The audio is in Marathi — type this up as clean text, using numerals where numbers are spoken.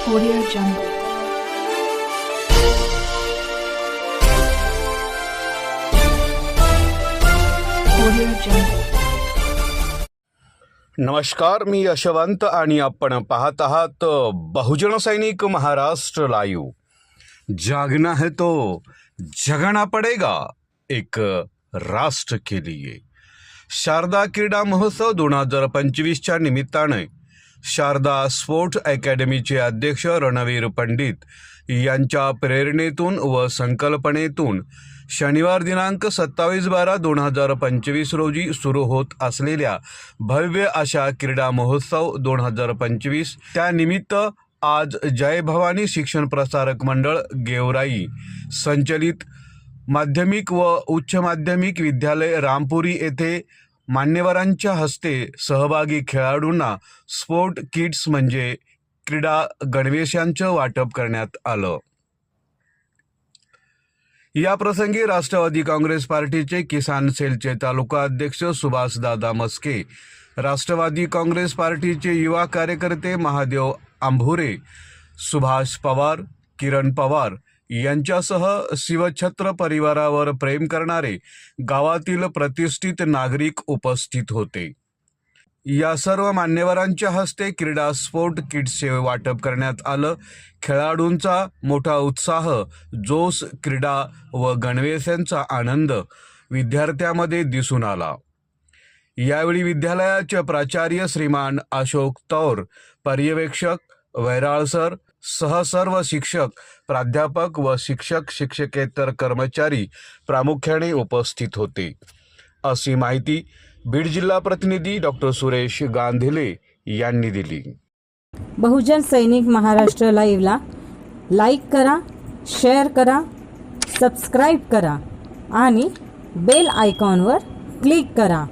Audio Jungle. Audio Jungle. नमस्कार, मी यशवंत आणि आपण पाहत आहात बहुजन सैनिक महाराष्ट्र लाईव्ह. जागना है तो जगाना पडेगा, एक राष्ट्र के लिए. शारदा क्रीडा महोत्सव 2025च्या निमित्ताने शारदा स्पोर्ट्स अकॅडमीचे अध्यक्ष रणवीर पंडित यांच्या प्रेरणेतून व संकल्पनेतून शनिवार दिनांक 27/12/2025 रोजी सुरू होत असलेल्या भव्य अशा क्रीडा महोत्सव 2025 त्यानिमित्त आज जय भवानी शिक्षण प्रसारक मंडळ गेवराई संचलित माध्यमिक व उच्च माध्यमिक विद्यालय रामपुरी येथे मान्यवरांच्या हस्ते सहभागी खेळाडूंना स्पोर्ट किट्स म्हणजे क्रीडा गणवेशांचं वाटप करण्यात आलं. या प्रसंगी राष्ट्रवादी काँग्रेस पार्टीचे किसान सेलचे तालुका अध्यक्ष सुभाषदादा मस्के, राष्ट्रवादी काँग्रेस पार्टीचे युवा कार्यकर्ते महादेव आंभुरे, सुभाष पवार, किरण पवार यांच्यासह शिवछत्र परिवारावर प्रेम करणारे गावातील प्रतिष्ठित नागरिक उपस्थित होते. या सर्व मान्यवरांच्या हस्ते क्रीडा स्पोर्ट किट्सचे वाटप करण्यात आलं. खेळाडूंचा मोठा उत्साह, जोश, क्रीडा व गणवेशांचा आनंद विद्यार्थ्यांमध्ये दिसून आला. यावेळी विद्यालयाचे प्राचार्य श्रीमान अशोक तौर, पर्यवेक्षक वैराळ सर सह सर्व शिक्षक, प्राध्यापक व शिक्षकेतर कर्मचारी प्रामुख्याने उपस्थित होते, अशी माहिती बीड जिल्हा प्रतिनिधी डॉक्टर सुरेश गांधिले यांनी दिली. बहुजन सैनिक महाराष्ट्र लाईव्हला लाईक करा, शेअर करा, सबस्क्राईब करा आणि बेल आयकॉनवर क्लिक करा.